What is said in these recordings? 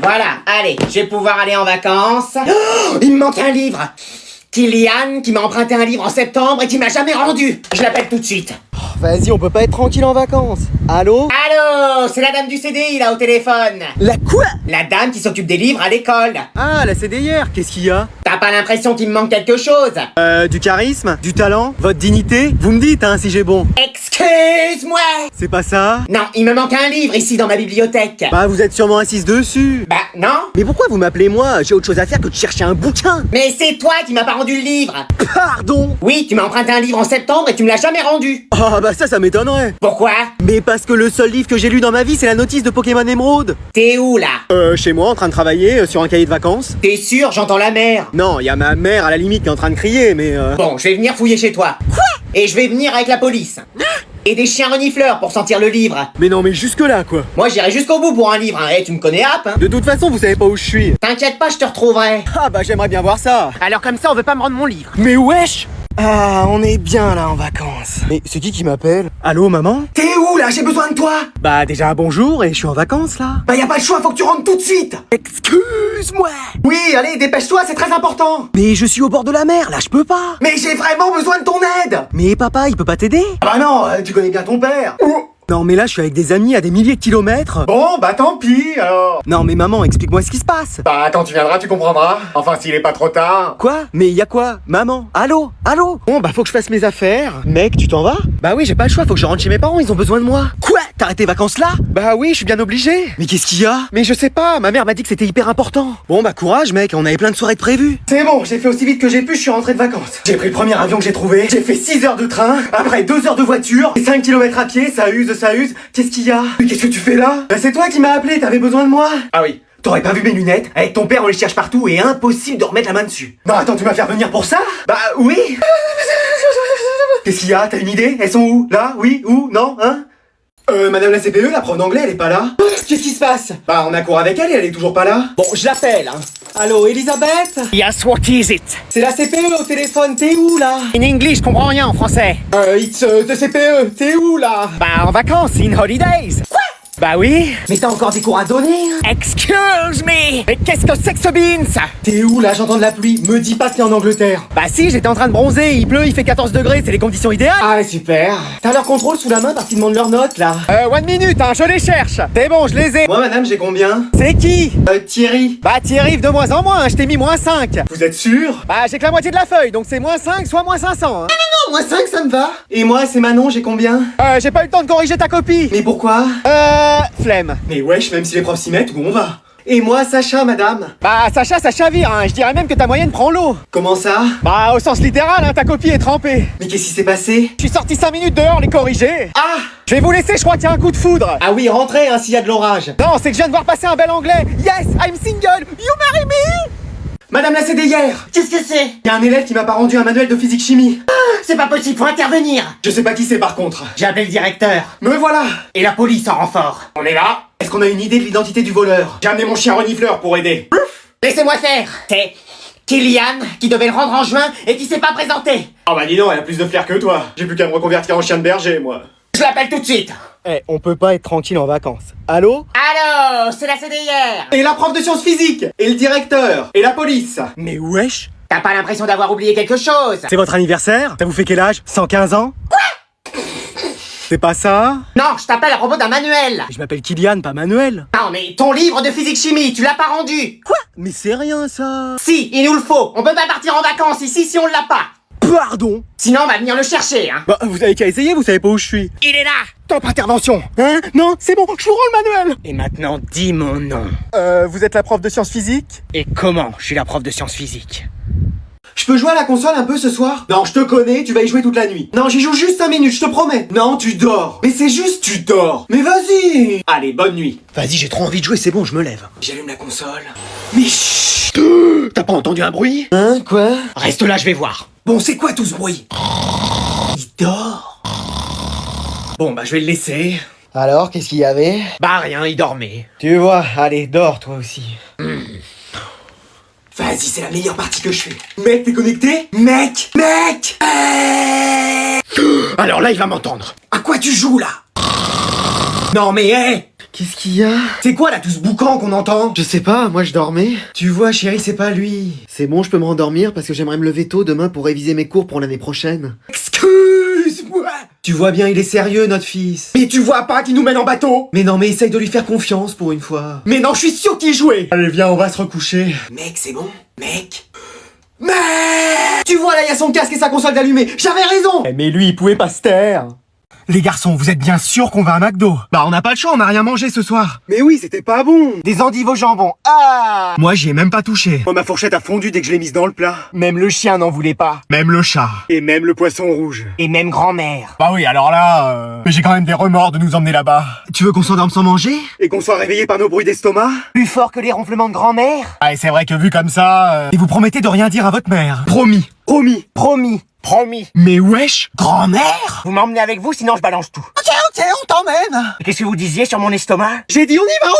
Voilà, allez, je vais pouvoir aller en vacances. Oh, il me manque un livre. Kylian, qui m'a emprunté un livre en septembre et qui m'a jamais rendu. Je l'appelle tout de suite. Vas-y, on peut pas être tranquille en vacances. Allô? Allô, c'est la dame du CDI là au téléphone. La quoi? La dame qui s'occupe des livres à l'école. Ah, la CDIR, qu'est-ce qu'il y a? T'as pas l'impression qu'il me manque quelque chose? Du charisme? Du talent? Votre dignité? Vous me dites, hein, si j'ai bon. Excuse-moi. C'est pas ça? Non, il me manque un livre ici dans ma bibliothèque. Bah, vous êtes sûrement assise dessus. Bah, non. Mais pourquoi vous m'appelez moi? J'ai autre chose à faire que de chercher un bouquin. Mais c'est toi qui m'as pas rendu le livre. Pardon? Oui, tu m'as emprunté un livre en septembre et tu me l'as jamais rendu. Ah, bah ça m'étonnerait. Pourquoi? Mais parce que le seul livre que j'ai lu dans ma vie, c'est la notice de Pokémon Émeraude. T'es où là? Chez moi, en train de travailler sur un cahier de vacances. T'es sûr, j'entends la mer. Non, y a ma mère à la limite qui est en train de crier, mais Bon, je vais venir fouiller chez toi. Quoi? Et je vais venir avec la police. Et des chiens renifleurs pour sentir le livre. Mais non, mais jusque-là, quoi. Moi, j'irai jusqu'au bout pour un livre, hein. Eh, tu me connais, Hap, hein. De toute façon, vous savez pas où je suis. T'inquiète pas, je te retrouverai. Ah bah j'aimerais bien voir ça. Alors comme ça, on veut pas me rendre mon livre. Mais wesh! Ah, on est bien là en vacances. Mais c'est qui m'appelle? Allô, maman? T'es où là? J'ai besoin de toi. Bah déjà bonjour et je suis en vacances là. Bah y a pas le choix, faut que tu rentres tout de suite. Excuse-moi. Oui, allez, dépêche-toi, c'est très important. Mais je suis au bord de la mer là, je peux pas. Mais j'ai vraiment besoin de ton aide. Mais papa, il peut pas t'aider? Bah non, tu connais bien ton père. Non mais là je suis avec des amis à des milliers de kilomètres. Bon, bah tant pis, alors. Non mais maman, explique-moi ce qui se passe. Bah quand tu viendras, tu comprendras. Enfin, s'il est pas trop tard. Quoi? Mais y a quoi? Maman? Allô? Allô? Bon bah faut que je fasse mes affaires. Mec, tu t'en vas? Bah oui, j'ai pas le choix, faut que je rentre chez mes parents, ils ont besoin de moi. Quoi? T'arrêtes tes vacances là? Bah oui, je suis bien obligé. Mais qu'est-ce qu'il y a? Mais je sais pas, ma mère m'a dit que c'était hyper important. Bon bah courage mec, on avait plein de soirées de prévues. C'est bon, j'ai fait aussi vite que j'ai pu, je suis rentré de vacances. J'ai pris le premier avion que j'ai trouvé, j'ai fait 6 heures de train, après 2 heures de voiture, et 5 km à pied, ça use. Qu'est-ce qu'il y a? Mais qu'est-ce que tu fais là? Bah c'est toi qui m'as appelé, t'avais besoin de moi. Ah oui. T'aurais pas vu mes lunettes? Avec ton père, on les cherche partout et impossible de remettre la main dessus. Non, attends, tu m'as fait venir pour ça? Bah oui. Qu'est-ce qu'il y a? T'as une idée? Elles sont où? Là? Oui? Où? Non? Hein? Madame la CPE, la prof d'anglais, elle est pas là? Qu'est-ce qui se passe? Bah, on a cours avec elle et elle est toujours pas là. Bon, je l'appelle, hein. Allô, Elisabeth? Yes, what is it? C'est la CPE au téléphone, t'es où là? In English, je comprends rien en français. It's the CPE, t'es où là? Bah, en vacances, in holidays. Quoi? Bah oui. Mais t'as encore des cours à donner? Excuse me. Mais qu'est-ce que c'est que ce beans? T'es où là? J'entends de la pluie. Me dis pas que t'es en Angleterre. Bah si, j'étais en train de bronzer, il pleut, il fait 14 degrés, c'est les conditions idéales. Ah, super. T'as leur contrôle sous la main parce qu'ils demandent leurs notes là. One minute, hein, je les cherche. C'est bon, je les ai. Moi, madame, j'ai combien? C'est qui? Thierry. Bah Thierry, de moins en moins, je t'ai mis -5. Vous êtes sûr? Bah j'ai que la moitié de la feuille, donc c'est -5, soit -500. Hein. Non, moi 5, ça me va. Et moi, c'est Manon, j'ai combien? J'ai pas eu le temps de corriger ta copie. Mais pourquoi? Flemme. Mais wesh, même si les profs s'y mettent, où on va? Et moi, Sacha, madame. Bah Sacha, ça chavire, hein. Je dirais même que ta moyenne prend l'eau. Comment ça? Bah au sens littéral, hein, ta copie est trempée. Mais qu'est-ce qui s'est passé? Je suis sorti 5 minutes dehors les corriger. Ah! Je vais vous laisser, je crois qu'il y a un coup de foudre. Ah oui, rentrez, hein, s'il y a de l'orage. Non, c'est que je viens de voir passer un bel anglais. Yes, I'm single. You marry me? Madame la CDIR! Qu'est-ce que c'est? Y a un élève qui m'a pas rendu un manuel de physique-chimie. C'est pas possible, faut intervenir. Je sais pas qui c'est par contre. J'ai appelé le directeur. Me voilà! Et la police en renfort. On est là? Est-ce qu'on a une idée de l'identité du voleur? J'ai amené mon chien renifleur pour aider. Laissez-moi faire. C'est Kylian qui devait le rendre en juin et qui s'est pas présenté. Oh bah dis donc, elle a plus de flair que toi. J'ai plus qu'à me reconvertir en chien de berger, moi. Je l'appelle tout de suite. Eh, on peut pas être tranquille en vacances. Allô? Allô, c'est la CDIR. Et la prof de sciences physiques! Et le directeur! Et la police! Mais wesh! T'as pas l'impression d'avoir oublié quelque chose? C'est votre anniversaire? Ça vous fait quel âge? 115 ans? Quoi? C'est pas ça? Non, je t'appelle à propos d'un manuel. Je m'appelle Kylian, pas Manuel. Non, mais ton livre de physique-chimie, tu l'as pas rendu. Quoi? Mais c'est rien ça. Si, il nous le faut. On peut pas partir en vacances ici si on l'a pas. Pardon? Sinon, on va venir le chercher, hein. Bah, vous avez qu'à essayer, vous savez pas où je suis. Il est là. Top intervention. Hein? Non, c'est bon, je vous rends le manuel. Et maintenant, dis mon nom. Vous êtes la prof de sciences physiques? Et comment je suis la prof de sciences physiques? Je peux jouer à la console un peu ce soir? Non, je te connais, tu vas y jouer toute la nuit. Non, j'y joue juste 5 minutes, je te promets. Non, tu dors. Mais c'est juste tu dors. Mais vas-y. Allez, bonne nuit. Vas-y, j'ai trop envie de jouer, c'est bon, je me lève. J'allume la console. Mais chut. T'as pas entendu un bruit? Hein, quoi? Reste là, je vais voir. Bon, c'est quoi tout ce bruit? Il dort. Bon, bah je vais le laisser. Alors, qu'est-ce qu'il y avait? Bah rien, il dormait. Tu vois, allez, dors toi aussi. Vas-y, c'est la meilleure partie que je fais. Mec, t'es connecté? Mec! Alors là, il va m'entendre. À quoi tu joues là? Non mais hé, Qu'est-ce qu'il y a? c'est quoi là tout ce boucan qu'on entend? Je sais pas, moi je dormais. Tu vois chérie, c'est pas lui. C'est bon, je peux me rendormir parce que j'aimerais me lever tôt demain pour réviser mes cours pour l'année prochaine. Excuse-moi. Tu vois bien, il est sérieux, notre fils. Mais tu vois pas qu'il nous mène en bateau? Mais non, mais essaye de lui faire confiance pour une fois. Mais non, je suis sûr qu'il jouait. Allez, viens, on va se recoucher. Mec, c'est bon? Mec? Tu vois là, il y a son casque et sa console d'allumée. J'avais raison. Mais lui, il pouvait pas se taire. Les garçons, vous êtes bien sûrs qu'on va à McDo? Bah on n'a pas le choix, on n'a rien mangé ce soir. Mais oui, c'était pas bon. Des endives au jambon. Ah! Moi j'y ai même pas touché. Moi, ma fourchette a fondu dès que je l'ai mise dans le plat. Même le chien n'en voulait pas. Même le chat. Et même le poisson rouge. Et même grand-mère. Bah oui, alors là, mais j'ai quand même des remords de nous emmener là-bas. Tu veux qu'on s'endorme sans manger? Et qu'on soit réveillé par nos bruits d'estomac? Plus fort que les ronflements de grand-mère? Ouais, c'est vrai que vu comme ça... Et vous promettez de rien dire à votre mère? Promis. Promis. Promis. Promis. Mais wesh, grand-mère? Vous m'emmenez avec vous, sinon je balance tout. Ok, on t'emmène. Qu'est-ce que vous disiez sur mon estomac? J'ai dit on y va.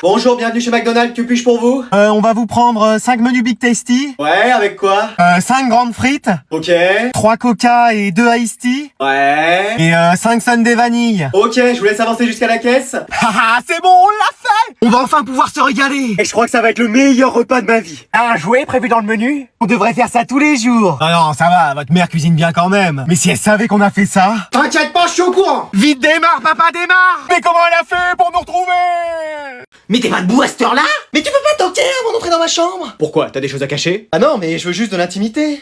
Bonjour, bienvenue chez McDonald's, que puis-je pour vous? On va vous prendre 5 menus Big Tasty, Ouais, avec quoi? 5 grandes frites, Ok. 3 Coca et 2 Iced Tea, Ouais. et 5 sundaes vanille. Ok, je vous laisse avancer jusqu'à la caisse. Haha, c'est bon, on l'a fait. On va enfin pouvoir se régaler. Et je crois que ça va être le meilleur repas de ma vie. Un jouet prévu dans le menu? On devrait faire ça tous les jours. Ah non, ça va, votre mère cuisine bien quand même. Mais si elle savait qu'on a fait ça... T'inquiète pas, je suis au courant. Vite démarre, papa démarre. Mais comment elle a fait pour nous retrouver? Mais t'es pas debout à cette heure-là? Mais tu peux pas toquer avant d'entrer dans ma chambre? Pourquoi? T'as des choses à cacher? Ah non, mais je veux juste de l'intimité.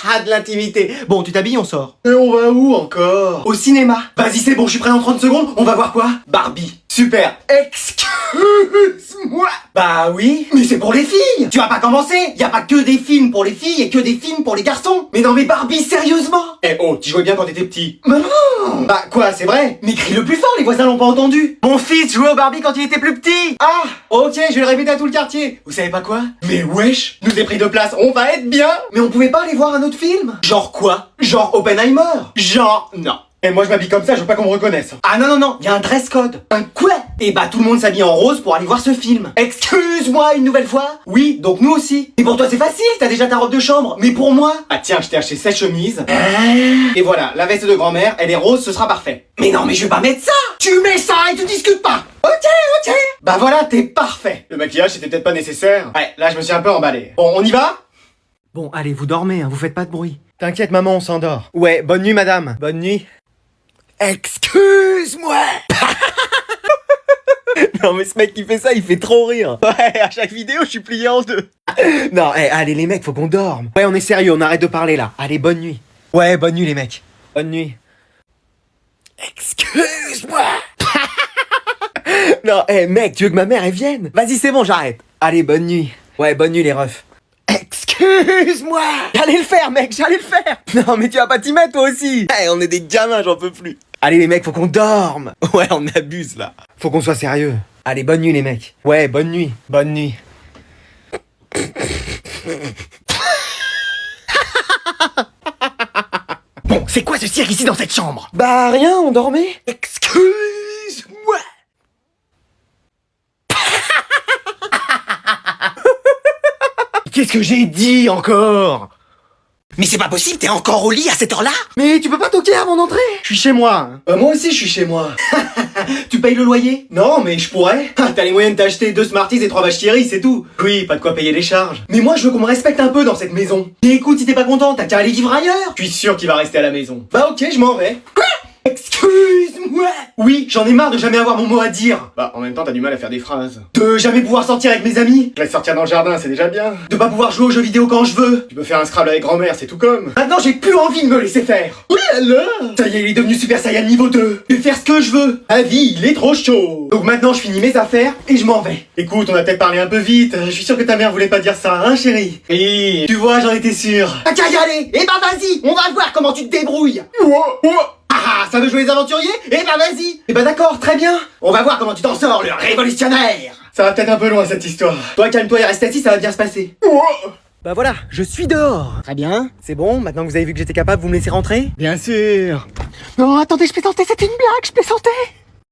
Ah, de l'intimité. Bon, tu t'habilles, on sort. Et on va où encore? Au cinéma. Vas-y, c'est bon, je suis prêt en 30 secondes. On va voir quoi? Barbie. Super. Excuse-moi. Bah oui. Mais c'est pour les filles. Tu vas pas commencer. Y a pas que des films pour les filles et que des films pour les garçons. Mais non, mais Barbie, sérieusement. Eh oh, tu jouais bien quand t'étais petit. Mais non. Bah quoi, c'est vrai? Mais crie le plus fort, les voisins l'ont pas entendu. Mon fils jouait au Barbie quand il était plus petit. Ah, ok, je vais le répéter à tout le quartier. Vous savez pas quoi? Mais wesh. Nous ai pris de place, on va être bien. Mais on pouvait pas aller voir un autre film? Genre quoi? Genre Oppenheimer? Genre non. Et moi je m'habille comme ça, je veux pas qu'on me reconnaisse. Ah non, y a un dress code. Un quoi? Et bah tout le monde s'habille en rose pour aller voir ce film. Excuse-moi une nouvelle fois. Oui, donc nous aussi. Et pour toi c'est facile, t'as déjà ta robe de chambre. Mais pour moi... Ah tiens, je t'ai acheté cette chemise. Et voilà, la veste de grand-mère, elle est rose, ce sera parfait. Mais non, mais je vais pas mettre ça. Tu mets ça et tu discutes pas. Ok. Bah voilà, t'es parfait. Le maquillage c'était peut-être pas nécessaire. Ouais, là je me suis un peu emballé. Bon, on y va? Bon, allez, vous dormez, hein, vous faites pas de bruit. T'inquiète maman, on s'endort. Ouais, bonne nuit madame. Bonne nuit. Excuse-moi. Non mais ce mec qui fait ça, il fait trop rire. Ouais, à chaque vidéo, je suis plié en deux. Non, allez les mecs, faut qu'on dorme. Ouais, on est sérieux, on arrête de parler là. Allez, bonne nuit. Ouais, bonne nuit les mecs. Bonne nuit. Excuse-moi. Non, mec, tu veux que ma mère elle vienne? Vas-y, c'est bon, j'arrête. Allez, bonne nuit. Ouais, bonne nuit les refs. Excuse-moi. J'allais le faire, mec, j'allais le faire. Non, mais tu vas pas t'y mettre toi aussi. On est des gamins, j'en peux plus. Allez les mecs, faut qu'on dorme. Ouais, on abuse là. Faut qu'on soit sérieux. Allez, bonne nuit les mecs. Ouais, bonne nuit. Bonne nuit. Bon, c'est quoi ce cirque ici dans cette chambre? Bah rien, on dormait. Excuse-moi. Qu'est-ce que j'ai dit encore? Mais c'est pas possible, t'es encore au lit à cette heure-là? Mais tu peux pas toquer avant d'entrer. Je suis chez moi. Moi aussi je suis chez moi. Tu payes le loyer? Non, mais je pourrais. T'as les moyens de t'acheter 2 Smarties et 3 vaches qui rient, c'est tout. Oui, pas de quoi payer les charges. Mais moi je veux qu'on me respecte un peu dans cette maison. Et écoute, si t'es pas content, t'as qu'à aller vivre ailleurs. Je suis sûr qu'il va rester à la maison. Bah ok, je m'en vais. Quoi? Excuse-moi. Oui, j'en ai marre de jamais avoir mon mot à dire. Bah, en même temps, t'as du mal à faire des phrases. De jamais pouvoir sortir avec mes amis. Je laisse sortir dans le jardin, c'est déjà bien. De pas pouvoir jouer aux jeux vidéo quand je veux. Tu peux faire un Scrabble avec grand-mère, c'est tout comme. Maintenant j'ai plus envie de me laisser faire. Oui, alors. Ça y est, il est devenu Super Saiyan niveau 2. Je vais faire ce que je veux. La vie, il est trop chaud. Donc maintenant je finis mes affaires et je m'en vais. Écoute, on a peut-être parlé un peu vite. Je suis sûr que ta mère voulait pas dire ça, hein, chérie? Et Tu vois, j'en étais sûr. t'as qu'à y aller. Eh ben vas-y, on va voir comment tu te débrouilles. Ah, ça veut jouer les aventuriers? Eh ben vas-y. Eh ben d'accord, très bien. On va voir comment tu t'en sors, le révolutionnaire. Ça va peut-être un peu loin cette histoire. Toi calme-toi et reste assis, ça va bien se passer. Bah voilà, je suis dehors. Très bien. C'est bon, maintenant que vous avez vu que j'étais capable, vous me laissez rentrer? Bien sûr. Non, attendez, je plaisantais, c'était une blague, je plaisantais.